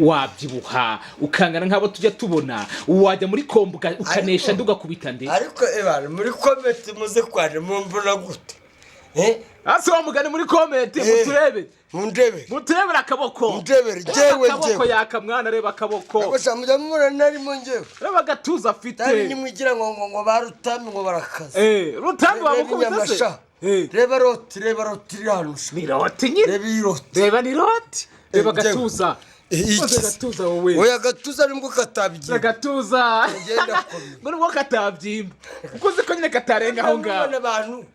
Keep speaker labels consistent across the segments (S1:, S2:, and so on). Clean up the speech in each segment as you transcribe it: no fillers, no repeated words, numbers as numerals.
S1: wabyibuha ukangana nk'abo tujya tubona wajya muri kombuga ukanesha ndugakubita nde
S2: ariko ebana muri comment muze kwaje mumbona gute
S1: ase wamugane muri comment muturebe muturebera akaboko jewe Yaka mwana reba akaboko
S2: agosha mujya mubona narimo njewe
S1: reba gatuza afite
S2: tari nimwigira ngo barutambi ngo barakaze
S1: Rutambi wamukubita
S2: reba roti hano
S1: ni roti nyine reba ni roti reba gatuza gatuza wowe
S2: oya gatuza nimbo katabyiye
S1: gatuza ngo katabyimba ukuze ko nyine katarenga aho ngaho
S2: abantu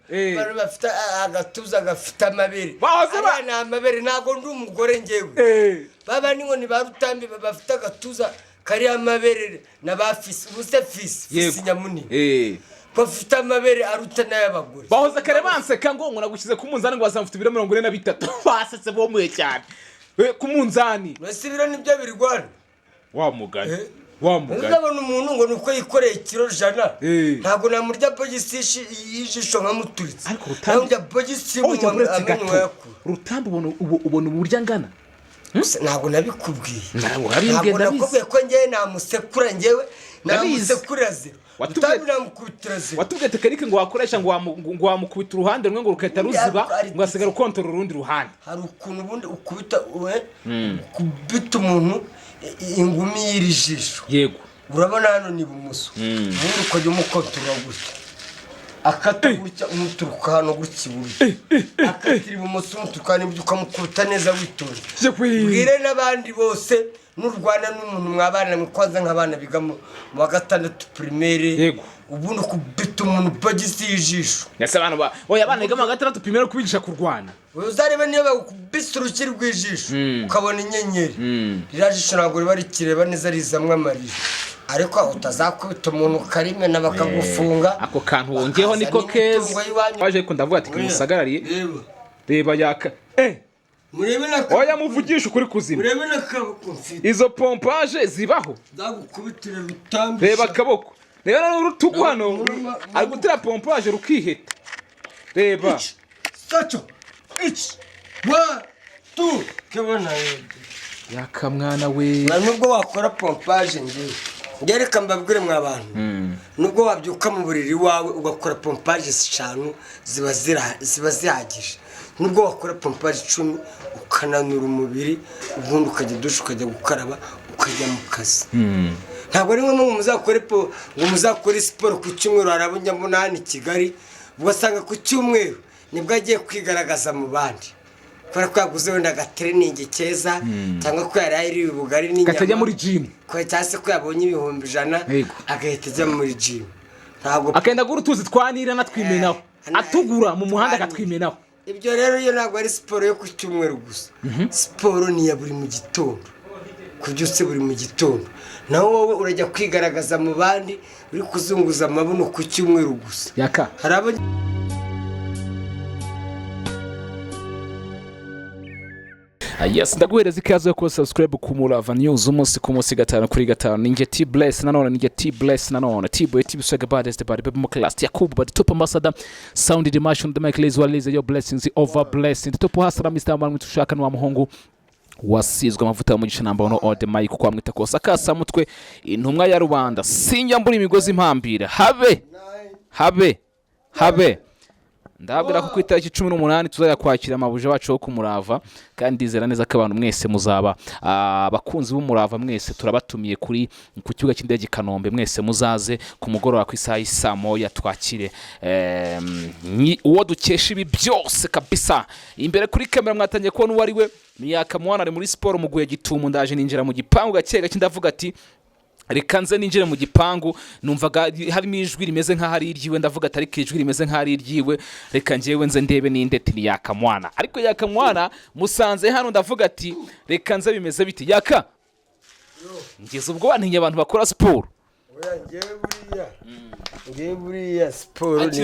S2: bafite agatuza gafite amabere abana amabere nago ndi umugore ngewe baba ningo ni barutambi bafite agatuza kari amabere nabafisi ubuse nyamuni bafite amabere aruta n'ay'abagore
S1: bahoze kare banseka ngo nagushyize ku munzani ngo bazamfite 43 basetse bomuye cyane ku munzani
S2: basibira nibyo birwana
S1: wa mugani
S2: ndabona umuntu ngo nuko yikoreye ikiro jana ntago namurya bogisi yijisho nkamuturitse
S1: ariko Rutambi
S2: bogisi
S1: Rutambi ubona uburyo angana
S2: ntago nabikubwiye
S1: ntago
S2: nakubwiye ko ngewe namusekura ngewe namusekura zero
S1: watubwiye tekinike ngo wakoresha ngo wamukubita uruhande rumwe ngo rukahita ruziba ngo asigara ukontorora urundi ruhande
S2: hari ukuntu ubundi ukubita kubita umuntu ingumi yirijisho
S1: yego
S2: urabona hano ni bumoso ubundi ukajya umukontorora gutya akata gutya umuturuka hano gutya iburyo akatira ibumoso umuturuka nibyo ukamukubita neza witonze bwire n'abandi bose n'urwana n'umuntu mwabana mukwanza nk'abana biga mu wa gatandatu primaire ubundi kubita umuntu bagisi yijisho
S1: yase abantu oya abana biga mu gatandatu primaire kubigisha kurwana
S2: uzarebe niyo bakubisa urukiri rw'ijisho ukabona inyenyeri rirajisho ntabwo riba rikireba neza rizamwe amarira ariko utazakubita umuntu karime nabakagufunga
S1: ako kantu wongeho niko keza waje ko ndavuga ati kumusagarariye reba Yaka
S2: murebe na
S1: oya muvugisha ukuri kuzima
S2: murebe na kaboko mfite
S1: izo pompage zibaho
S2: ndagukubitira Rutambi
S1: reba kaboko reba n'urutugu hano ari gutira pompage rukiheta reba
S2: sacho 1 2 kebona
S1: Yaka mwana we
S2: nubwo wakora pompage ngereka mbabwire mwa abantu nubwo wabyuka mu buriri wawe ugakora pompage 5 ziba zihagije nubwo wakora pompage 10 ukananura umubiri ubundi ukajya dusha ukajya gukaraba ukajya mu kazi ntabwo ari ngombwa ngo muzakore siporo ku cyumweru harabunye mbonani Kigali ugasanga ku cyumweru nibwo agiye kwigaragaza mu bandi kubera ko yaguze wenda agatraining keza cyangwa ko yari ubugari n'inyama
S1: katajya muri gym
S2: ko cyase ko yabonye 100 agahita ajya muri gym ntabwo
S1: akenda gura utuzi twanira natwimenaho atugura mu muhanda akatwimenaho
S2: ibyo rero iyo ntabwo ari siporo yo ku cyumweru gusa siporo ni ya buri mu gitondo kubyutse buri mu gitondo naho wowe urajya kwigaragaza mu bandi uri kuzunguza amabuno ku cyumweru gusa
S1: Yaka
S2: harabo
S1: yes ndaguhereza ikaze ko subscribe ku Murava News umunsi ku munsi gatanu kuri gatanu ninge T bless nanone T boy T swag baddest body baby mo class Yakub but top ambassador sound dimension the mic lays release your blessings over blessing top hasara Mr. Mwana tushaka n'wa muhungu wasizwe amavuta mu gisha namba no all the mic kwa mwita kosa kasa mutwe intumwa ya rubanda sinjya mbura imigozi impambira habe ndabwira ko ku itariki 18 tuzajya kwakira amabuje bacu yo kumurava kandi ndizera neza ko abantu mwese muzaba abakunzi b'umurava mwese turabatumiye kuri ku kibuga cy'indege Kanombe mwese muzaze ku mugoroba ku isaha y'isamo ya twakire uwo dukesha ibi byose kabisa imbere kuri kamera mwatangiye kubona uwo ari we Yaka Mwana ari muri sport muguye gitumu ndaje ninjira mu gipangu gakega kindavuga ati reka nze ninjire mu gipangu numvaga harimo ijwi rimeze nka hari iryiwe ndavuga atari kijwi rimeze nka hari iryiwe reka njewe nze ndebe ninde ni Yaka Mwana ariko Yaka Mwana musanze hano ndavuga ati reka nze bimeze biti Yaka ngeze ubwo bantinye abantu bakora sport
S2: ngewe buriya sport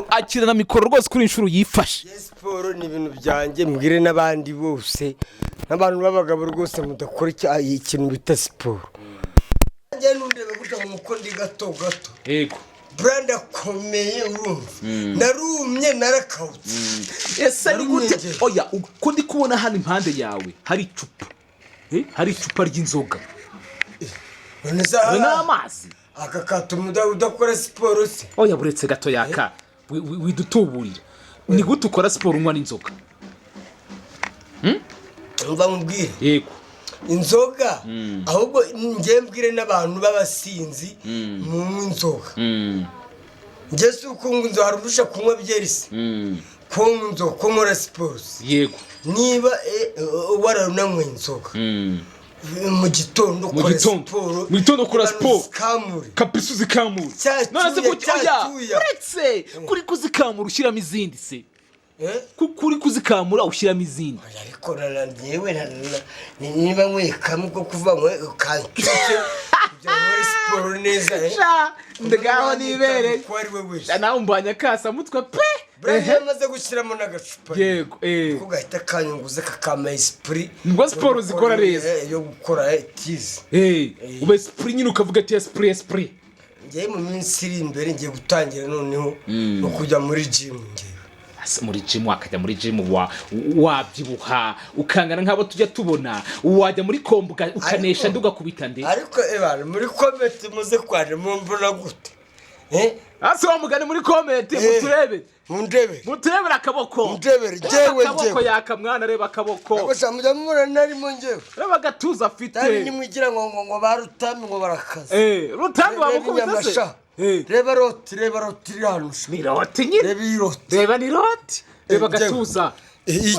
S1: akirana mikoro rwose kuri inshuro yifashe
S2: sport ni ibintu byanjye mbwire n'abandi bose n'abantu babagabo rwose mudakora ikintu bita sport njye nundebe gutanga umukondi gato
S1: yego
S2: brand akomeye urumva narumye narakawutse.
S1: Ese ni gute oya uko ndi kubona hano impande yawe hari icupa hari icupa ry'inzoga
S2: none se
S1: n'amazi
S2: aka katuma udakora siporo se
S1: oya buretse gato Yaka widutuburira ni gute ukora siporo unywa n'inzoga
S2: mva mubwire
S1: yego
S2: inzoga ahubwo njye mbwire n'abantu b'abasinzi mu inzoga njye si ukunga inzoga harusha kunywa byeri se kunywa inzoga kunywa siporo
S1: yego
S2: niba warananywe inzoga mu gitondo ukora siporo
S1: mu gitondo ukora siporo
S2: uzikamure
S1: kapisi uzikamure none se uretse kuri kuzikamura ushyiramo izindi se kuri kuzikamura ushyiramo izindi
S2: ariko njyewe niba nkwekamo uko kuva ukanshyushye kugira ngo nkore siporo neza
S1: ndagaho nibereye nawe umbanya kasa mutwe pe
S2: burya amaze gushyiramo n'agacupa
S1: yego
S2: ko gahita kanyunguza kakama esprit
S1: nibwo siporo zikora neza
S2: yo gukora tizi
S1: ube esprit nyine ukavuga ati esprit
S2: njyewe mu minsi iri imbere ngiye gutangira noneho no kujya muri gym njyewe
S1: muri gym wakajya muri gym wabyibuha ukangana nk'abo tujya tubona wajya muri kombo ukanesha ndugakubita nde
S2: ariko muri comment muze kwaje mumbona gute
S1: ase wamugane muri comment muturebere akaboko
S2: njyewe
S1: Yaka mwana reba akaboko
S2: agosha mujya mubona narimo njyewe
S1: reba agatuza afite
S2: kandi nimwigira ngo barutambi ngo barakaze
S1: Rutambi wamukubise se
S2: reba roti iri hano
S1: ni roti nyine reba ni roti reba agatuza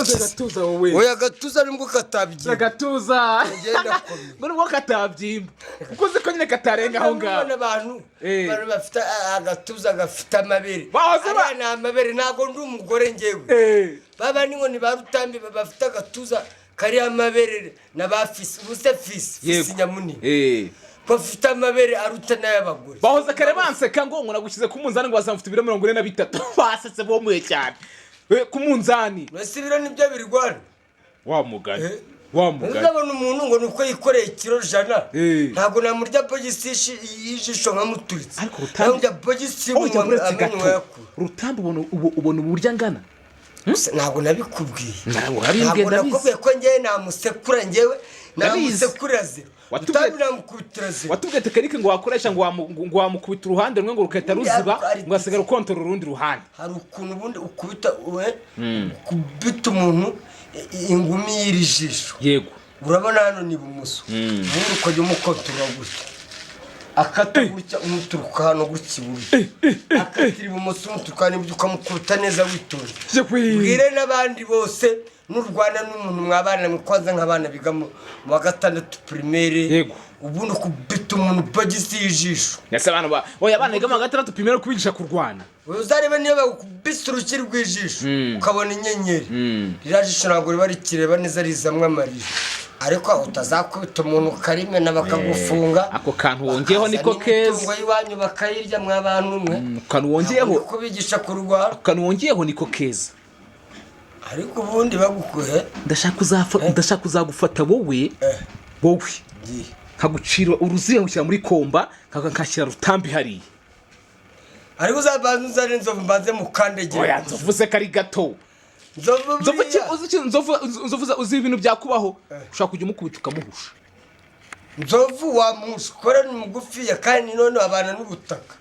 S1: agatuza wowe
S2: oya agatuza nibwo katabyimba
S1: agatuza ngo nibwo katabyimba kuko uzi ko nyine katarenga aho ngaho
S2: abantu bafite agatuza gafite amabere
S1: ariya
S2: ni amabere ntabwo ndi umugore njyewe baba ni ngo ni ba Rutambi bafite agatuza kari amabere na ba fisi ubuse fisi nyamunini bafite amabere aruta n'ay'abagore
S1: bahoze kare banseka ngo nagushyize ku munzani ngo wasanga mfite ibiro 43 basetse bomuye cyane ku munzani
S2: wese ibiro nibyo birwana
S1: wa mugani
S2: ndabona umuntu ngo nuko yikoreye ikiro jana ntabwo namurya bogisi y'ijisho nkamuturitse
S1: ariko
S2: namurya bogisi
S1: Rutambi ubona uburyo angana
S2: ntabwo nabikubwiye
S1: ntabwo
S2: nakubwiye ko njyewe namusekura njyewe namusekura zero
S1: watubwiye tekinike ngo wakoresha ngo wamukubita uruhande rumwe ngo rukahita ruziba ngo hasigara ukontorora urundi ruhande
S2: hari ukuntu ubundi ukubita umuntu ingumi y'iri jisho
S1: yego
S2: urabona hano ni ibumoso ubundi ukajya umukontorora gutya akata gutya umuturuka hano gutya iburyo akatira ibumoso umuturuka hano iburyo ukamukubita neza witonze bwire n'abandi bose n'urwana n'umuntu mwabana mukwaza nk'abana biga mu wa gatandatu primaire ubundi kubita umuntu bagisi y'ijisho
S1: yase abantu oya abana biga mu wa gatandatu primaire kubigisha kurwana
S2: uzarebe niyo bakubisa urukiri rw'ijisho ukabona inyenyeri rirajisho ntabwo riba rikireba neza rizamwe amarira ariko utazakubita umuntu karimena bakagufunga
S1: ako kantu wongeyeho niko keza
S2: ngo iwanyu bakayirya mwabantu mwe
S1: kantu wongeyeho
S2: kubigisha kurwana
S1: kantu wongeyeho niko keza
S2: ariko ubundi bagukuhe
S1: ndashaka kuzagufata wowe nkagucira uruziga ngushyira muri komba nkashyira Rutambi hariya
S2: ariko uzabanza uzane inzovu mbanze mukandegera
S1: oya nzovu se kari gato nzovu uzi ibintu byakubaho ushaka kujya umukubita ukamuhusha
S2: nzovu wamushikora ni mugufiya kandi none abana n'ubutaka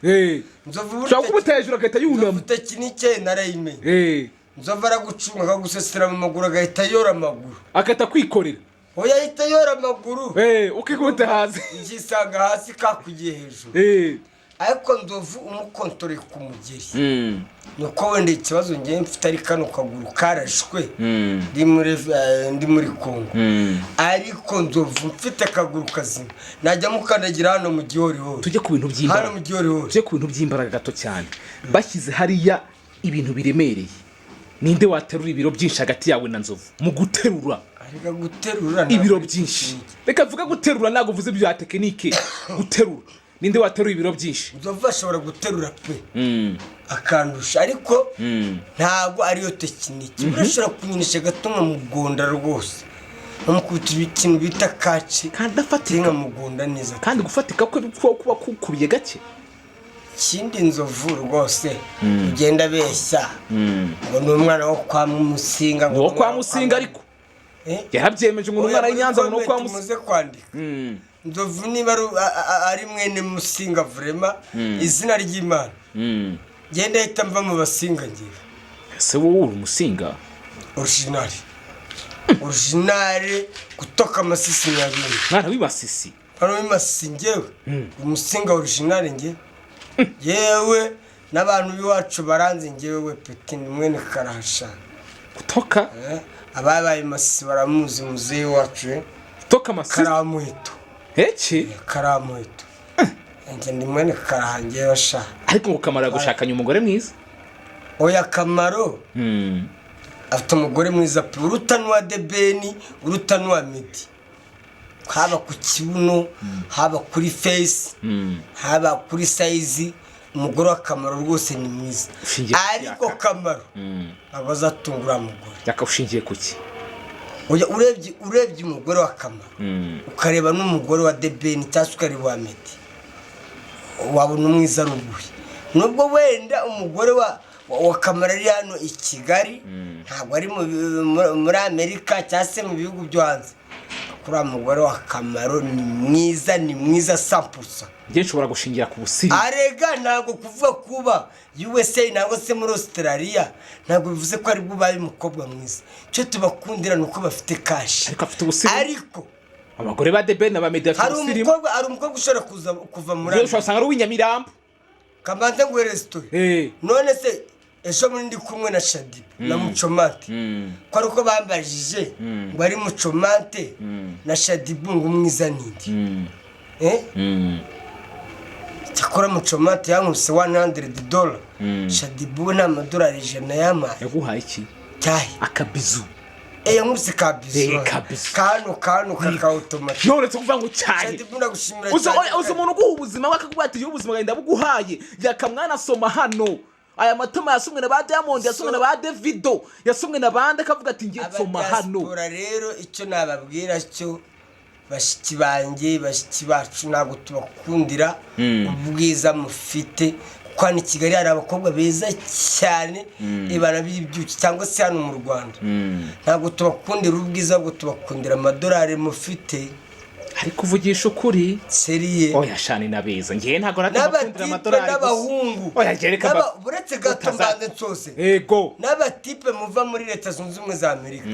S1: nzovu ushaka kumutera hejuru agahita yunama
S2: utakinike narayimenye nzovu aragucunga akagusesera mu maguru agahita yora amaguru
S1: akahita kwikorera
S2: oya ahita yora amaguru
S1: ukikubita hasi
S2: igisanga hasi kakugiye hejuru ariko nzovu umukontoreye ku mugeri nuko wenda ikibazo ngiye mfite ari kano kaguru karashwe ndi muri Kongo ariko nzovu mfite akaguru kazima najya mukandagira hano mu gihorihori
S1: tujye ku bintu by'imbaraga
S2: hano mu gihorihori
S1: tujye ku bintu by'imbaraga gato cyane bashyize hariya ibintu biremereye ninde waterura ibiro byinshi hagati yawe na nzovu mu guterura
S2: ariko guterura
S1: ibiro byinshi reka vuga guterura ntago uvuze bya tekinike guterura ninde waterura ibiro byinshi
S2: nzovu ashobora guterura pe akandusha ariko ntago ariyo tekinike urashobora kunyinisha gato nkamugonda rwose nkamukubita ikintu bita kaci
S1: kandi afatika
S2: nkamugonda neza
S1: kandi gufatika kuba kukubiye gake
S2: ikindi nzovu rwose ugenda beshya ngo ni umwana wo kwa Musinga
S1: ngo kwa Musinga ariko yarabyemeje ngo umwana y'Inyanza ngo nuko
S2: muze kwandika Nzovu niba ari mwene Musinga vrema izina ry'Imana genda hita mva mu basinga ngiye
S1: ese wowe uri Musinga
S2: original kutoka Masisi nyabindi
S1: mwana w'Imasisi
S2: ngewe Umusinga original ngewe yewe n'abantu biwacu baranze ngewe peti mwene Karahasha
S1: kutoka
S2: ababaye Masisi baramuzi muzehe wacu
S1: kutoka Masisi
S2: Karamuheto Karamuheto nge ndi mwene Karahange basha
S1: ariko ngo Kamaro gushakanya umugore mwiza
S2: oya Kamaro afite umugore mwiza pe urutanwa debeni urutanwa midi haba ku kibuno haba kuri face haba kuri size umugore wa Kamaro rwose ni mwiza ariko Kamaro abazatungura umugore
S1: yakawushingiye kuki
S2: oya urebye umugore wa Kamaro ukareba n'umugore wa debeni cyangwa ukareba wa midi wabona umwiza rubuye nubwo wenda umugore wa Kamaro ari hano i Kigali ntabwo ari muri Amerika cyangwa se mu bihugu byo hanze kuri umugore wa Kamaro ni mwiza 100%.
S1: Ngiye nshobora gushingira ku busiri
S2: arega ntabwo kuvuga kuba USA ntabwo se muri Australia ntabwo bivuze ko ari bubaye umukobwa mwiza cyo tubakundira nuko bafite cash
S1: ariko afite ubusiri
S2: ariko
S1: abagore ba debeni na ba media afite ubusiri
S2: hari umukobwa ushobora kuva muri
S1: Amerika ushobora sanga ari uw'inyamirambo
S2: kamanze ngo restaurant none se ejo muri ndi kumwe na Shadi na Mucomate ko ariko bambajije ngo ari Mucomate na Shadi bungu mwiza nindi cyakora Mucomate yankuse $100 Shadi bungu na amadolari 100 yama
S1: yaguhaye iki
S2: cyahe
S1: akabizu
S2: nkuse kabizu kano kaka automatic
S1: none tukuvuga ngo cyahe
S2: Shadi bungu nagushimira
S1: uzo umuntu guha ubuzima bakakubwatiye ubuzima genda buguhaye yakamwana soma hano aya matama yasumwe na ba Diamond yasumwe na ba Davido yasumwe na bande kavuga ati ngiye soma hano
S2: rero icyo nababwira cyo bashiki banjye bashiki bacu nago tubakundira ubwiza mufite kwani Kigali hari abakobwa beza cyane ibara by'ibyuki cyangwa se hano mu Rwanda nago tubakundira ubwiza bwo tubakundira amadolari mufite
S1: ari kuvugisha ukuri
S2: seriye
S1: oya shani nabeza ngiye ntago nakundira amadolari
S2: n'abahungu
S1: oya gereka
S2: buretse gato mbanze nsose
S1: yego
S2: n'abatipe muva muri Leta Zunze Ubumwe za Amerika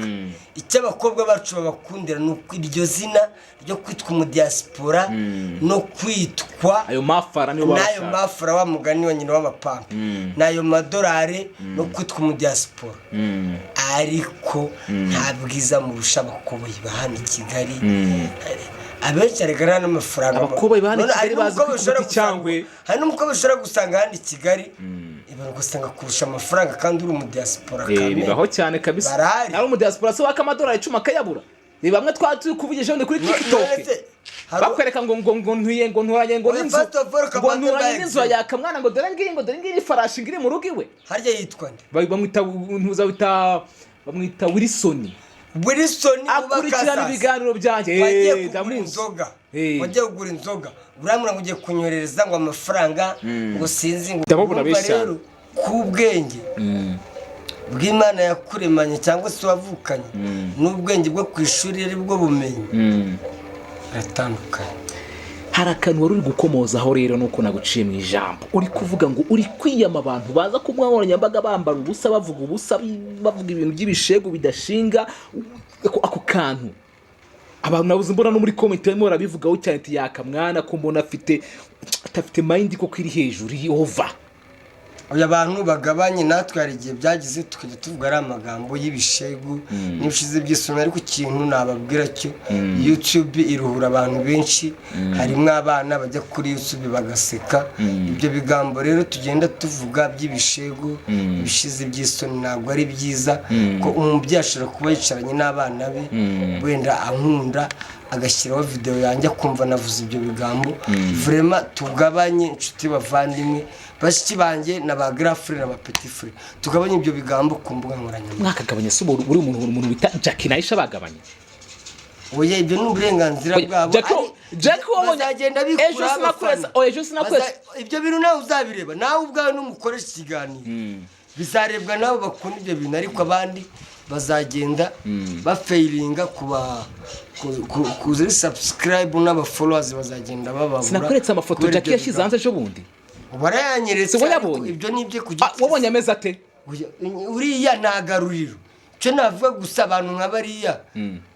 S2: icyo abakobwa bacu babakundira nuko iryo zina ryo kwitwa mu diaspora no kwitwa
S1: ayo mafara niyo
S2: barashaka nayo mafara wa mugani wa nyina w'amapampa nayo madolari no kwitwa mu diaspora ariko nta bwiza mu rusha abakobwa bahana Kigali abenshi arigana n'amafaranga
S1: abakobwa bahana Kigali bazi kwikuta cyangwe
S2: hari n'umukobwa ushobora gusanga handi Kigali ibara gusanga kurusha amafaranga kandi uri mu diaspora
S1: kamwe bibaho cyane kabisa ari mu diaspora so wakamadolari 10 akayabura ni bamwe twari kuvugisha kuri TikTok bakwereka ngo ntuye ngo nturanye ngo n'inzu ngo nturanye n'inzu Yaka mwana ngo dore ngiyi farashi ngiri mu rugo iwe
S2: harya yitwa nde
S1: bamwita Wilson
S2: akurikirana
S1: ibiganiro byanjye
S2: wagiye kugura inzoga uramura ngo ugiye kunyorereza ngo amafaranga ngo sinzi ngo
S1: ndababura rero
S2: kubwenge bw'Imana yakuremanye cyangwa se wavukanye n'ubwenge bwo kwishuri ari bwo bumenyi ratandukanye
S1: hari akantu wari uri gukomozaho rero nuko naguciye mu ijambo uri kuvuga ngo uri kwiyama abantu baza ku nkoranyambaga bambara ubusa bavuga ibintu by'ibishego bidashinga ako kantu abantu nabuze mbona no muri comment barimo barabivugaho cyane ati Yaka mwana ko mbona atafite mind ko kwiri hejuru yova
S2: abantu bagabanye natwe hari igihe byagize tukajya tuvuga ari amagambo y'ibishegu n'ibishize by'isomero ariko ikintu nababwira cyo YouTube iruhura abantu benshi harimo abana bajya kuri YouTube bagaseka ibyo bigambo rero tugenda tuvuga by'ibishegu ibishize by'isoni ntabwo ari byiza ko umubyeyi ashobora kuba yicaranye n'abana be wenda ankunda agashyiraho video yanjye kumva navuze ibyo bigambo vraiment tugabanye inshuti bavandimwe bashiki banjye na ba grand frère na ba petit frère tugabanye ibyo bigambo ku mbuga nkoranyambaga
S1: mwakagabanye se uri umuntu bita Jackie Naisha bagabanye
S2: oya ibyo ni uburenganzira bwabo
S1: Jackie
S2: bazagenda bikura
S1: abafana ejo sinakwesa
S2: ibyo bintu nawe uzabireba nawe ubwawe n'umukoresha ikiganiro bizarebwa nabo bakunda ibyo bintu ariko abandi bazagenda bafailinga kuziri subscribe n'aba followers bazagenda bababura.
S1: Sinakweretse amafoto Jackie yashyize hanze ejo bundi.
S2: Barayanyeretse ibyo nibyo kujya.
S1: Wabonye ameze ate?
S2: Uriya ntagaruriro. Cyo navuga gusa abantu nk'abariya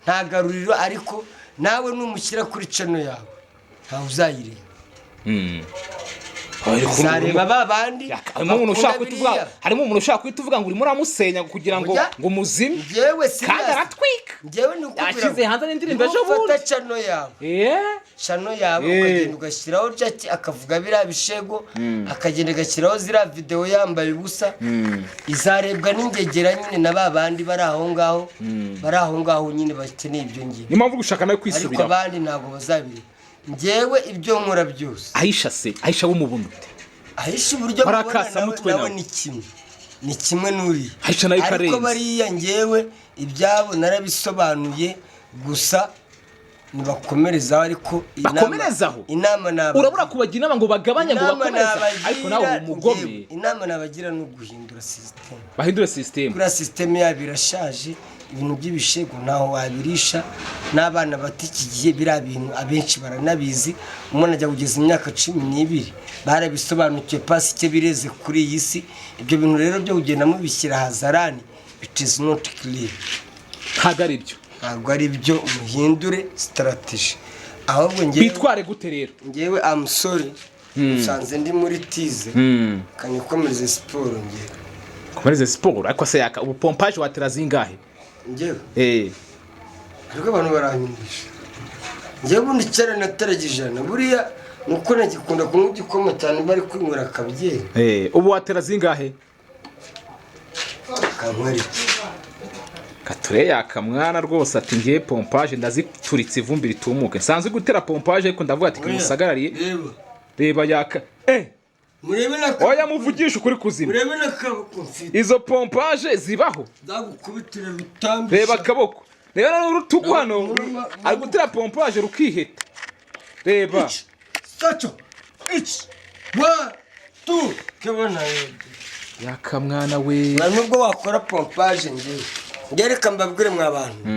S2: ntagaruriro, ariko nawe numushyira kuri channel yawe ntawe uzayireba. Zareba babandi
S1: harimo umuntu ushaka kutuvuga ngo urimo uramusenya kugira ngo muzime kandi aratwika.
S2: Ngewe
S1: yashyize hanze n'indirimbo ejo bundi
S2: channel yawe ukagenda ugashyiraho Jackie akavuga biriya bishego, akagenda agashyiraho ziriya video yambaye ubusa, izarebwa n'ingegera nyine na babandi bari aho ngaho nyine bakeneye ibyo ngiye.
S1: Ni mpamvu gushaka nawe kwisubira,
S2: ariko abandi ntabwo bazabiri. Ngewe ibyo nkora byose
S1: Aisha w'umubunute
S2: Aisha uburyo nawe ni kimwe n'uri ariko bariya ngewe ibyabo narabisobanuye gusa nibakomerezaho, ariko inama naba
S1: urabura kubagira inama ngo bagabanye ngo bakomereze, ariko nawe umugome.
S2: Inama nabagira no guhindura system,
S1: bahindure system.
S2: Kuri system yabo irashaje, ibintu by'ibishego ntaho wabirisha, n'abana batikigiye bira bintu abenshi baranabizi. Umuntu ajya kugeza imyaka 12 barabisobanukiye pasi cye bireze kuri iyi si. Ibyo bintu rero byo kugenda mu bishyira hazarani, it is not clear. Ntabwo ari byo muhindure strategy. Ahubwo ngewe
S1: bitware gute rero?
S2: Ngewe I'm sorry, usanze ndi muri tize kanikomereze siporo. Ngewe
S1: komereze siporo ariko se Yaka ubu pompage watera zingahe?
S2: Ngewe ariko abantu baranyumvisha. Ngewe bundi cyane nataragijana buriya nuko nagikunda kunywa igikoma cyane bari kwinywera akabyeri.
S1: Ubu watera zingahe?
S2: Kamwari
S1: Kature Yaka mwana rwose ati ngiye pompage ndazituritse ivumbi ritumuke. Nsanze gutera pompage ariko ndavuga ati kimusagarariye. Reba Yaka
S2: murebe na
S1: oya muvugisha ukuri kuzima.
S2: Murebe na kaboko mfite.
S1: Izo pompage zibaho.
S2: Ndagukubitira Rutambi.
S1: Reba kaboko. Reba n'urutugu hano. Ari gutera pompage rukiheta. Reba.
S2: Sacho. 1 2 kebona
S1: Yaka mwana we.
S2: Nubwo wakora pompage ngiye. Ngereka mbabwire mwa abantu.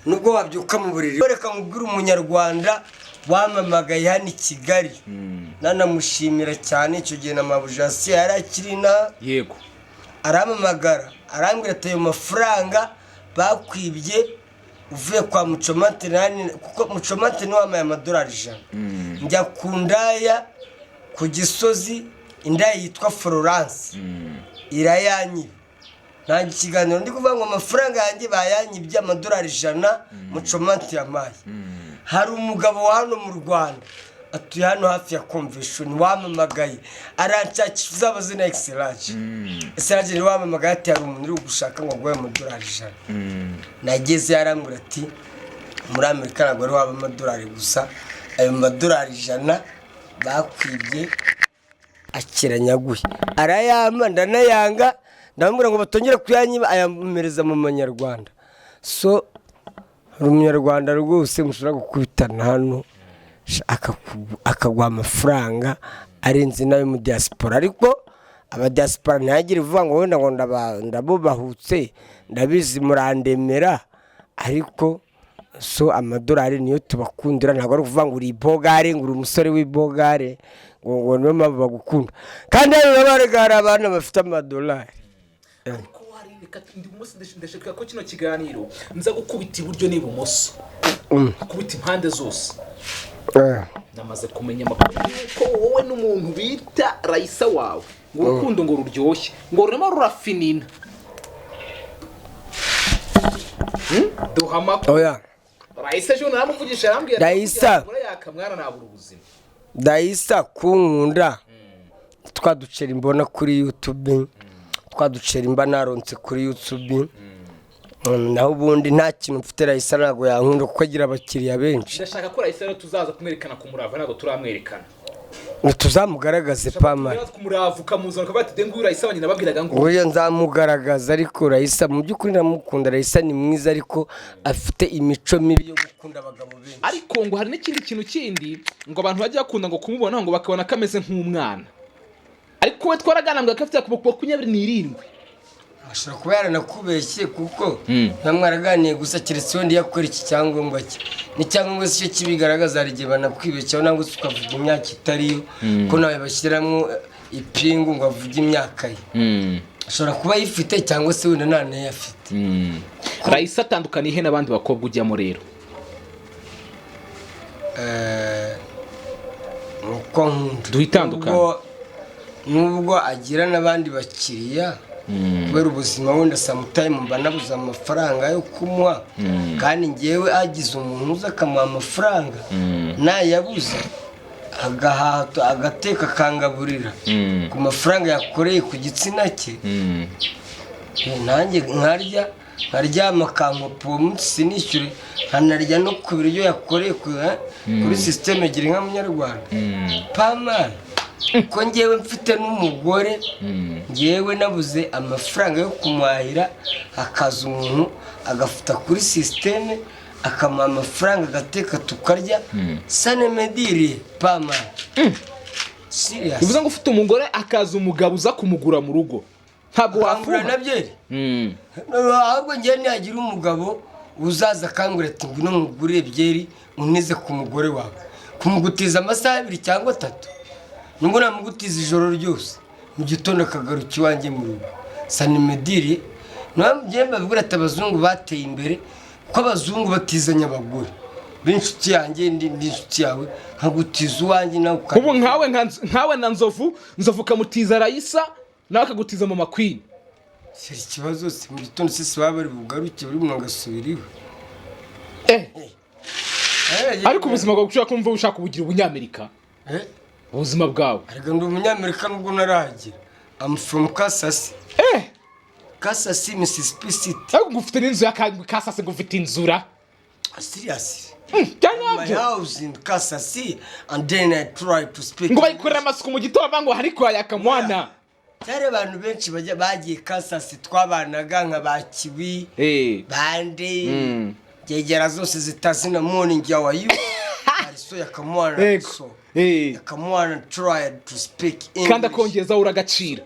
S2: Nubwo wabyuka mu buriri. Reka mubwire umunyarwanda wamamagaye hano i Kigali. Nanamushimira cyane icyo gihe n'amabujasi yarakirina.
S1: Yego.
S2: Aramamagara, arambwira ati ayo mafaranga bakwibye uvuye kwa Mucomate nani, kuko Mucomate ni wamaye $100. Njya kundaya ku Gisozi, indaya yitwa Florence. Irayanyiba. Nta kiganiro ndi kuvuga ngo amafaranga yanjye bayanyibye $100 Mucomate yamaye. Hari umugabo wa hano mu Rwanda atuye hano hafi ya convention wamamagaye aranshakisha abazina excellence. Excellence ni wamamagaye ati hari umuntu uri gushaka ngo agwe $100. Nageze yarambura ati muri Amerika ntabwo ari waba $100 gusa, ayo $100 bakwibye akiranyaguye. Arayama ndanayanga, ndamubwira ngo batongere kuyanyiba ayamereza mu manyarwanda. So umunyarwanda rwose mushobora gukubitana hano akagwa amafaranga arenze nayo mu diaspora, ariko aba diaspora ntagire vuga ngo wenda ngo ndabubahutse ndabizi murandemera, ariko so $1 niyo tubakundira. Ntabwo ari kuvuga ngo uri bogare, ngo uri umusore w'ibogare ngo niyo mpamvu bagukunda, kandi rero baragara abana bafite $1.
S1: Ndashaka ko kino kiganiro nza gukubita iburyo n'ibumoso, akubita impande zose. Namaze kumenya amakuru ko wowe n'umuntu bita Raisa wawe ngo urukundo ngo ruryoshye ngo rurimo rurafinina. Duhamagare. Raisa jo naramuvugisha arambwira
S2: Raisa
S1: Yaka mwana nabura ubuzima.
S2: Raisa kunkunda twaducera imbona kuri YouTube, twaducera imba naronse kuri YouTube. Naho ubundi nta kintu mfite Raisa ntago yankunda kuko agira abakiriya benshi.
S1: Ndashaka ko Raisa tuzaza kumwerekana ku murava, ntago turamwerekana.
S2: Tuzamugaragaze pamara.
S1: Kumurava ukamuzana ukabati dengu Raisa abanye nababwiraga ngo
S2: oya nzamugaragaza, ariko Raisa mu by'ukuri ndamukunda. Raisa ni mwiza ariko afite imico mibi yo gukunda abagabo benshi.
S1: Ariko ngo hari n'ikindi kintu kindi ngo abantu bajya bakunda ngo kumubona ngo bakabona kameze nk'umwana, ariko we twaraganambwa kafite ku 27.
S2: ashobora kuba yaranakubeshye kuko ntamwaraganiye gusa keretse wenda yakora iki cyangombwa cye n'icyangombwa cyo kibigaragaza hari igihe banakwibeshyaho nangwa se ukavuga imyaka itariyo ko nawe bashyiramo ipingu ngo avuge imyaka ye ashobora kuba ayifite cyangwa se wenda nta nayo afite.
S1: Raisa atandukaniye he n'abandi bakobwa ujyamo rero?
S2: nuko nkunda
S1: duhitandukana
S2: nubwo agira n'abandi bakiriya kubera ubuzima wenda samutime mba nabuze amafaranga yo kumuha kandi ngewe agize umuntu uza akamuha amafaranga nayabuze agahato agateka akangaburira ku mafaranga yakoreye ku gitsina cye nanjye nkaryama akankopa uwo munsi sinishyure nkanarya no ku biryo yakoreye kuri sisiteme gira inka munyarwanda pamana ko ngewe mfite n'umugore ngewe nabuze amafaranga yo kumuhahira hakaza umuntu agafata kuri sisiteme akamuha amafaranga agateka tukarya sanemediriye pamana serious
S1: bivuze ngo ufite umugore akaza umugabo uza kumugura mu rugo ntabwo wafuha
S2: nabyeri ahubwo ngewe nihagira umugabo uzaza akangura ati ngwino mugurire byeri unize ku mugore wawe kumugutiza amasaha 2 cyangwa 3 nubwo namugutiza ijoro ryose mu gitondo akagaruka iwanjye mu rugo sanemediriye nabyo mbabwira ati abazungu bateye imbere ko abazungu batizanya abagore b'inshuti yanjye n'inshuti yawe nkagutiza uwanjye nawe
S1: ubu nkawe na nzovu kamutiza Raisa nawe akagutiza Mama Queen.
S2: Seri ikibazo se mu gitondo sisi baba bari bugaruke buri muntu agasubiriwe
S1: ariko ubuzima bwawe ushaka kumva ushaka kubugira ubunyamerika ubuzima bwawe
S2: ariko ndi umunyamerika nubwo naragira I'm from Kansas Kansas Mississippi City
S1: ariko ngufite n'inzu ya Kansas ngufite inzura
S2: serious
S1: my
S2: house in Kansas and then I try to speak
S1: ngo bayikorera amasuku mu gitondo bango hari kwa Yaka Mwana
S2: cyari abantu benshi bagiye Kansas twabanaga nka bakiwi bande gegera zose zitazina morning ya wayu so yakamwana so yakamwana try to speak English
S1: kandi akongeza uragacira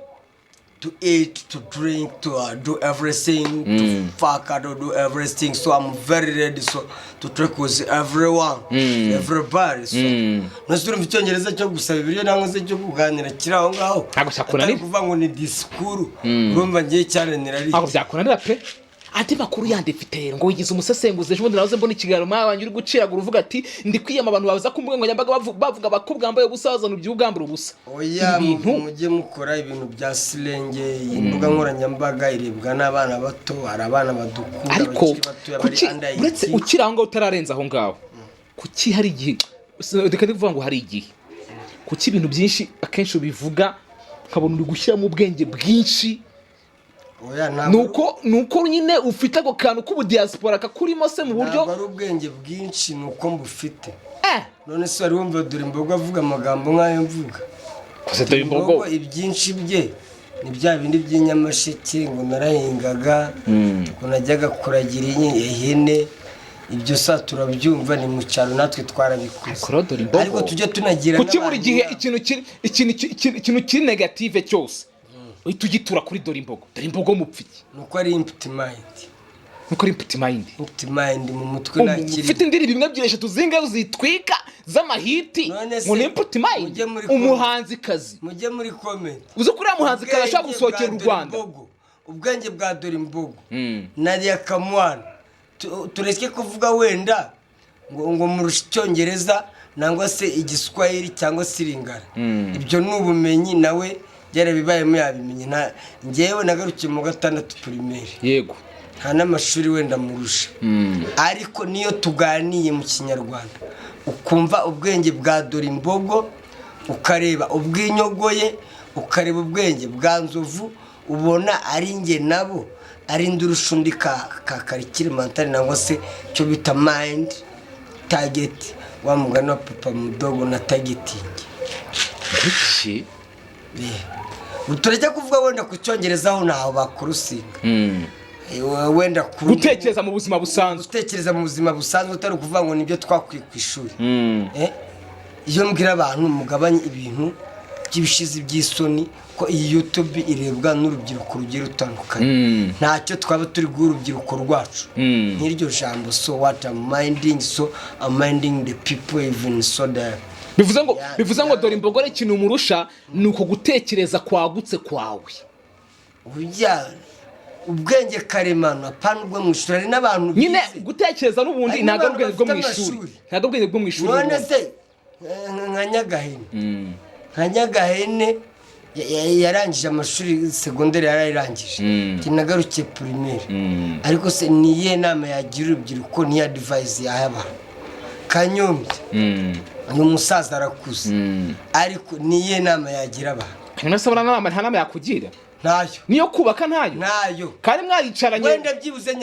S2: to eat, to drink, to do everything, to fuck, to do everything. So I'm very ready to talk with everyone, everybody. So nasura mvicyongereza cyo gusaba ibiryo nangwa se cyo kuganira kiraho ngaho.
S1: Agushakunanira
S2: kuvuga ngo ni disikuru. Urumva ngiye cyane nirari.
S1: Aho byakunanira pe. Ati makuru yandifite ngo yigize umusesenguze ejo bundi nawe mbona ikigaro mabanje uri guciraga uruvuga ati ndi kwiyama abantu baza kumbuga ngo nyambaga bavuga bakubwa ambaye ubusazana by'ugambura ubusa.
S2: Oya mujye mukora ibintu bya silenge imbuga nkoranyambaga irebwa n'abana bato hari abana badukunda
S1: ariko uretse ukira ngo utararenza aho ngaho kuki hari igihe reka ndivuga ngo hari igihe kuki ibintu byinshi akenshi ubivuga nkabona uri gushyira mu bwenge bwinshi nuko nyine ufite ako kantu k'ubu diaspora kakurimo se mu buryo
S2: ari ubwenge bwinshi nuko mbufite none se wari wumva dore imbogo avuga amagambo nk'ayo mvuga
S1: kose dore imbogo
S2: ibyinshi bye ni bya bindi by'inyamasheke ngo narahingaga ngo najyaga kuragira ihene ibyo sa turabyumva ni mu cyaro natwe twarabikuze ariko tujye tunagira
S1: kuki buri gihe ikintu kiri negative cyose tugitura kuri dore imbogo mupfiki
S2: nuko ari empty mind mu mutwe nakiri
S1: ufite indiri bimwe byinshi tuzinga zitwika z'amahiti ngo ni empty mind umuhanzi kazi
S2: mujye muri comment
S1: uzo kuri muhanzi kazi ashaka gusohokera u Rwanda
S2: ubwenge bwa dore imbogo na Yaka Mwana tureke kuvuga wenda ngo mu Cyongereza nangwa se igiswahili cyangwa siringara ibyo n'ubumenyi nawe byarabibayemo yabimenye ngewe nagarukiye mu 6 primaire
S1: yego
S2: nta n'amashuri wenda murusha ariko niyo tuganiye mu Kinyarwanda ukumva ubwenge bwa dore imbogo ukareba ubwinyogoye ukareba ubwenge bwa nzovu ubona ari nge nabo ari ndurushundi karikire mentale nangwa se cyo bita mind target wa mugana papa mudogo na targeting
S1: iki
S2: uturajya kuvuga wenda ku Cyongereza aho naho bakurusinga wenda
S1: gutekereza mu buzima
S2: busanzwe utari kuvuga ngo nibyo twakwiye ku ishuri iyo mbwira abantu mugabanye ibintu by'ibishizi by'isoni ko iyi YouTube irebwa n'urubyiruko rugiye rutandukanye ntacyo twaba turi guha urubyiruko rwacu nk'iryo jambo so what I'm minding so I'm minding the people even so there
S1: bivuze ngo dore imbogore ikintu umurusha ni uko gutekereza kwagutse kwawe
S2: burya ubwenge karemano apana ubwo mu ishuri hari n'abantu
S1: nyine gutekereza n'ubundi ntabwo ari ubwenge bwo mu ishuri
S2: none se nka Nyagahene yarangije amashuri segonderi yarayirangije nagarukiye primaire ariko se niye nama yagira urubyiruko niya advice yahaba Kanyombya uyu musaza arakuze ariko niye nama yagira abantu
S1: kanasabana nama nta nama yakugira
S2: nayo
S1: niyo kubaka nayo kandi mwayicaranye
S2: wenda byibuze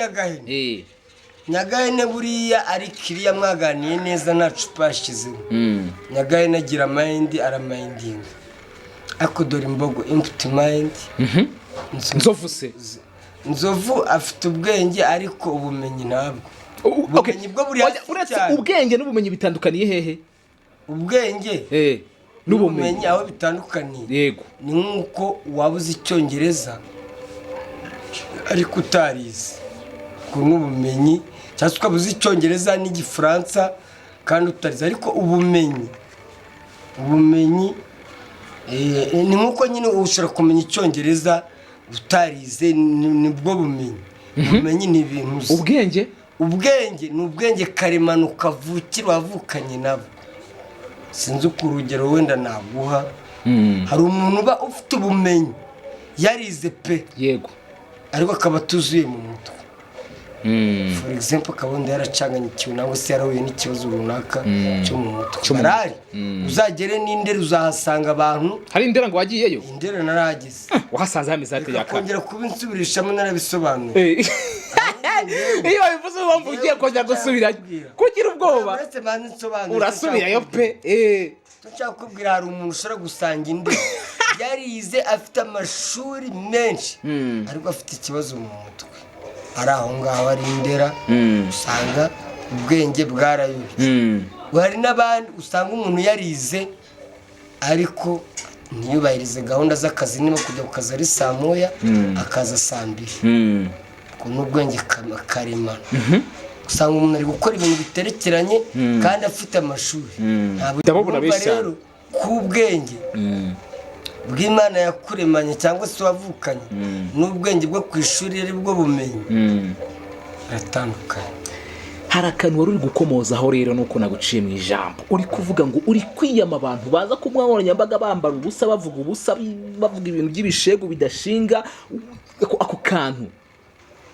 S2: Nyagahene buriya ari kiriya mwaganiye neza nta cupa yashizemo Nyagahene agira mind aramindinga ako dore imbogo empty mind nzovu afite ubwenge ariko ubumenyi ntabwo ubumenyi bwo buri
S1: uretse ubwenge n'ubumenyi bitandukaniye hehe
S2: ubwenge n'ubumenyi aho bitandukaniye
S1: yego
S2: ni nkuko wabuze icyongereza ariko utarize ko n'ubumenyi cyangwa ukabuze icyongereza n'igifaransa kandi utarize ariko ubumenyi ni nkuko nyine ushobora kumenya icyongereza utarize nibwo bumenyi ni ibintu ubwenge ni ubwenge karemano kavukira wavukanye nabo sinzi uko urugero wenda naguha hari umuntu uba ufite ubumenyi yarize pe
S1: yego
S2: ariko akaba atuzuye mu mutwe for example akabonda yaracanganye ikiwe nangwa se yarahuye n'ikibazo runaka cyo mu mutwe barari uzagere n'indera uzahasanga abantu
S1: hari indera ngo wagiyeyo
S2: indera narageze
S1: wahasanze hameze ate Yaka
S2: kongera kubinsubiririshamo narabisobanuye
S1: iyo bivuze wumva ugiye kongera gusubirayo kugira ubwoba urasubirayo pe
S2: nshaka kubwira hari umuntu ushobora gusanga indera yarize afite amashuri menshi ariko afite ikibazo mu mutwe ari aho ngaho ari indera usanga ubwenge bwarayobye hari n'abandi usanga umuntu yarize ariko ntiyubahirize gahunda z'akazi niba kujya ku kazi ari saa moya akaza saa mbiri ko n'ubwenge karemano usanga umuntu ari gukora ibintu biterekeranye kandi afite amashuri ntabwo rero k'ubwenge bw'Imana yakuremanye cyangwa se wavukanye n'ubwenge bwo ku ishuri ari bwo bumenyi ratandukanye
S1: hari akantu wari uri gukomozaho rero nuko naguciye mu ijambo uri kuvuga ngo uri kwiyama abantu baza ku nkoranyambaga bambara ubusa bavuga ibintu by'ibishego bidashinga ako kantu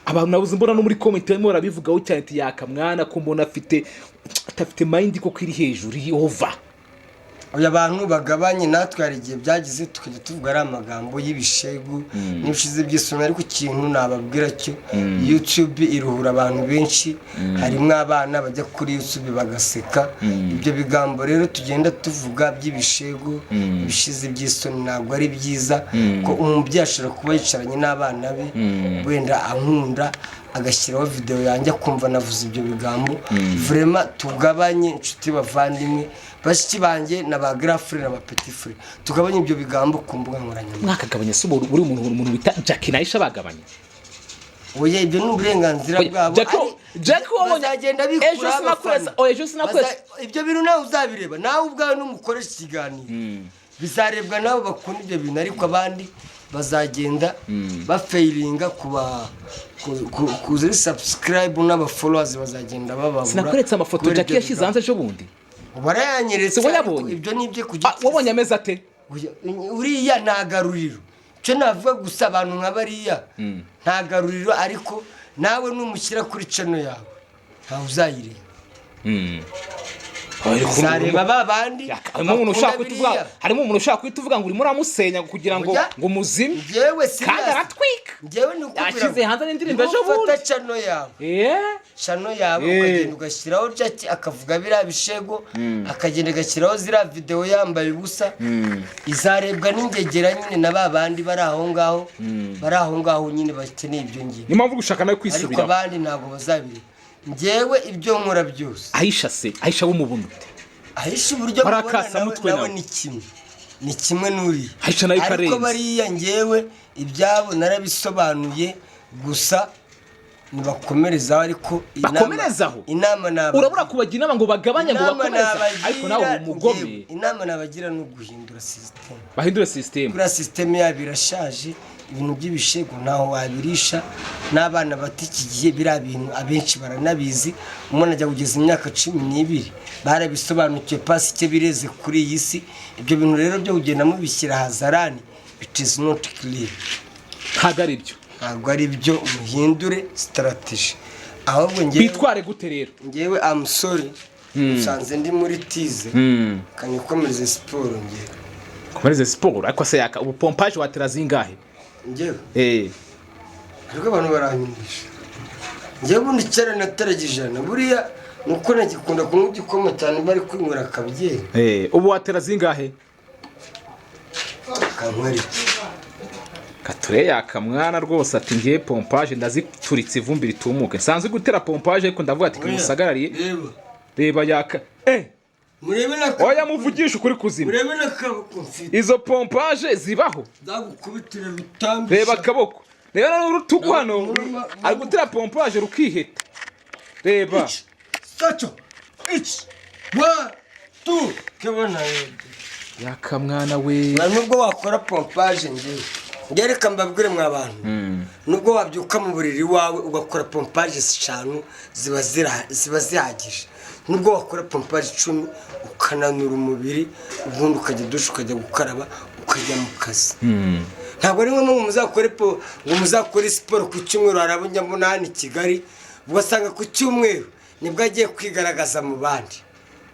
S1: abantu nabuze mbona no muri comment barimo barabivugaho cyane ati Yaka Mwana ko mbona atafite mind ko iri hejuru yova
S2: oya abantu bagabanye natwe hari igihe byagize tukajya tuvuga ari amagambo y'ibishegu n'ibishize by'isoni ariko ikintu nababwira cyo YouTube iruhura abantu benshi harimo abana bajya kuri YouTube bagaseka ibyo bigambo rero tugenda tuvuga by'ibishegu ibishize by'isoni ntabwo ari byiza ko umubyeyi ashobora kuba yicaranye n'abana be wenda ankunda agashyiraho video yanjye akumva navuze ibyo bigambo vraiment tugabanye inshuti bavandimwe bashiki banjye na ba grand frère na ba petit frère tugabanye ibyo bigambo ku mbuga nkoranyambaga
S1: mwakagabanye se buri umuntu bita Jackie Naisha bagabanye
S2: oya ibyo ni uburenganzira bwabo
S1: Jackie
S2: bazagenda bikura
S1: ejo sinakwese
S2: ibyo bintu nawe uzabireba nawe ubwawe n'umukoresha ikiganiro bizarebwa nabo bakunda ibyo bintu ariko abandi bazagenda bafailinga kuziri subscribe n'aba followers bazagenda bababura
S1: sinakuretse amafoto Jackie yashyize hanze ejo bundi
S2: barayanyeretse ibyo nibyo kugita
S1: wabonye ameze ate
S2: uriya ntagaruriro cyo navuga gusa abantu nk'abariya ntagaruriro ariko nawe numushyira kuri channel yawe nta uzayireba zareba babandi
S1: harimo umuntu ushaka kwituvuga ngo uri muramusenya kugira ngo muzime kandi aratwika yashyize hanze n'indirimbo ejo bundi
S2: channel yawe ukagenda ugashyiraho Jackie akavuga biriya bishego akagenda agashyiraho ziriya video yambaye ubusa izarebwa n'ingegera nyine na babandi bari aho ngaho nyine bakeneye ibyo ngiye
S1: ni mpamvu gushaka nawe kwisubira
S2: ariko abandi ntabwo bazabire njyewe ibyo nkora byose
S1: Aisha w'umubuntu
S2: Aisha uburyo
S1: barakasa mutwe
S2: nawe ni kimwe ni kimwe n'uri
S1: Haca nayo
S2: ariko
S1: karenze.
S2: bariya ngewe ibyabo narabisobanuye gusa nibakomerezaho ariko
S1: Bakomerezaho?
S2: inama nabagira
S1: urabura kubagira inama ngo bagabanye ngo bakomeze ariko nawe uri umugome.
S2: inama nabagira no guhindura system,
S1: bahindura system.
S2: kuri system yabo irashaje, ibintu by'ibishego ntaho wabirisha, n'abana bati iki gihe biriya bintu abenshi baranabizi, umuntu ajya kugeza imyaka 12 barabisobanukiye pasi icyo bireze kuri iyi si. Ibyo bintu rero byo kugenda mubishyira hazarani, it is not clear.
S1: ntabwo
S2: ari byo muhindure strategy. Ahubwo ngewe
S1: bitware gute rero?
S2: Ngewe I'm sorry, nsanze ndi muri tize kanikomereze siporo ngewe.
S1: Komereze siporo ariko se Yaka ubu pompage watera zingahe?
S2: Ngewe ariko abantu baranyumvisha. Ngewe ubundi cyane nataragijana buriya nuko nagikunda kunywa igikoma cyane bari kwinywera akabyeri.
S1: Ubu watera zingahe?
S2: Kankwari
S1: Kature Yaka mwana rwose ati ngiye pompage ndazituritse ivumbi ritumuke. Sanzwe gutera pompage ariko ndavuga ati kimusagarariye. Reba Yaka.
S2: Murebe na
S1: oya muvugisha ukuri kuzima.
S2: Murebe na kaboko mfite.
S1: Izo pompage zibaho.
S2: Ndagukubitira Rutambi.
S1: Reba kaboko. Reba n'urutugu hano. Ari gutera pompage rukiheta. Reba.
S2: Sacho. 1 2 kebona.
S1: Yaka mwana we.
S2: Nubwo wakora pompage ngewe. Ngereka mbabwire mwa abantu. Nubwo wabyuka mu buriri wawe ugakora pompage 5 ziba zihagije. Nubwo wakora pompage 10 ukananura umubiri, ubundi ukajya dusha ukajya gukaraba ukajya mu kazi. Ntabwo ari ngombwa ngo muzakore siporo ku cyumweru. Harabonye mbona hano i Kigali ugasanga ku cyumweru nibwo agiye kwigaragaza mu bandi.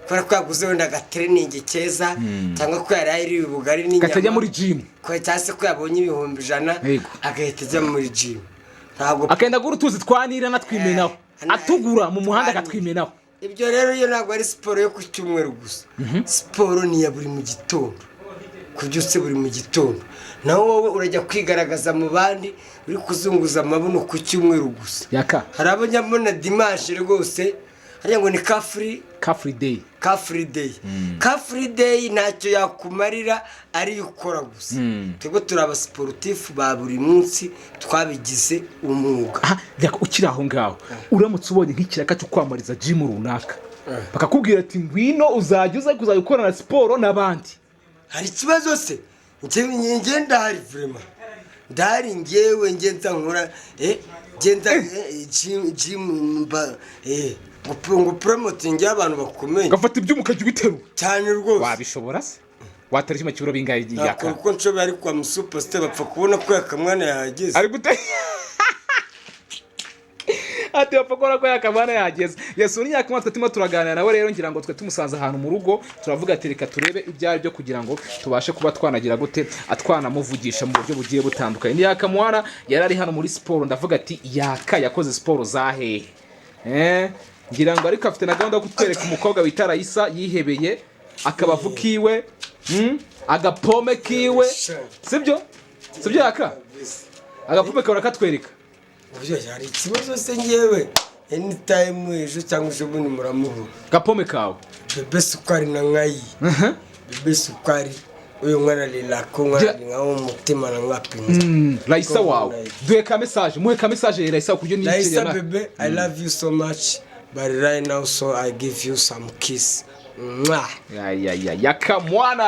S2: Kwa kwaguze wenda gatraining keza cyangwa ko yari ubugari n'inyama
S1: katajya muri gym,
S2: kwa cyase ko yabonye ibihumbi 100 agahita ajya muri gym. Ntabwo
S1: akenda gura utuzi twanira natwimenaho atugura mu muhanda gatwimenaho.
S2: Ibyo rero iyo ntabwo ari siporo yo ku cyumweru gusa. Siporo ni ya buri mu gitondo, kubyutse buri mu gitondo. Naho wowe urajya kwigaragaza mu bandi uri kuzunguza amabuno ku cyumweru gusa.
S1: Yaka
S2: harabonye mbona dimanche rwose hariya ngo ni
S1: Free day.
S2: Free day ntacyo yakumarira ari ukora gusa. Twebwe turaba sportif ba buri munsi twabigize umwuga.
S1: Yaka ukiri aho ngaho uramutse ubonye nk'ikiraka cyo kwamariza gym runaka bakakubwira ati ngwino uzajya gukora na siporo n'abandi,
S2: hari ikibazo se? Ngenda hari vraiment ndari ngewe ngenda nkora genda gym ngo promoting y'abantu bakomeye
S1: gafata ibyuma ukajya ubiteru
S2: cyane rwose.
S1: Wabishobora se? Watera kimwe cyuro bingaye Yaka?
S2: Kuko nshobora ari kwa superstar bapfa kubona ko yakamwana yahageze.
S1: Ari gute ati bapakora ko yakamwana yahageze. Yesu ni Yaka twatima turaganira nawe rero ngira ngo twe tumusanze ahantu mu rugo turavuga ati reka turebe ibyari byo kugira ngo tubashe kuba twanagira gute atwana muvugisha mu buryo bugiye butandukanye. Ni Yaka Mwana yari ari hano muri siporo ndavuga ati Yaka yakoze siporo zahe ngira ngo ariko afite na gahunda yo kutwereka umukobwa bita Raisa yihebeye akabavu kiwe agapome kiwe, sibyo Yaka? Agapome kawe rakatwereka
S2: ubyo yari ikibazo se ngewe anytime ejo cyangwa ejo bundi muramuhu
S1: gapome kawe
S2: bebe sukari na nkayi bebe sukari uyu mwana lila ko mwana ngaho umutima na ngapinza.
S1: Raisa wawe duhe ka message, muhe ka message Raisa kujyo ni
S2: Raisa bebe, I love you so much but right now so I give you some kiss.
S1: Yaka Mwana.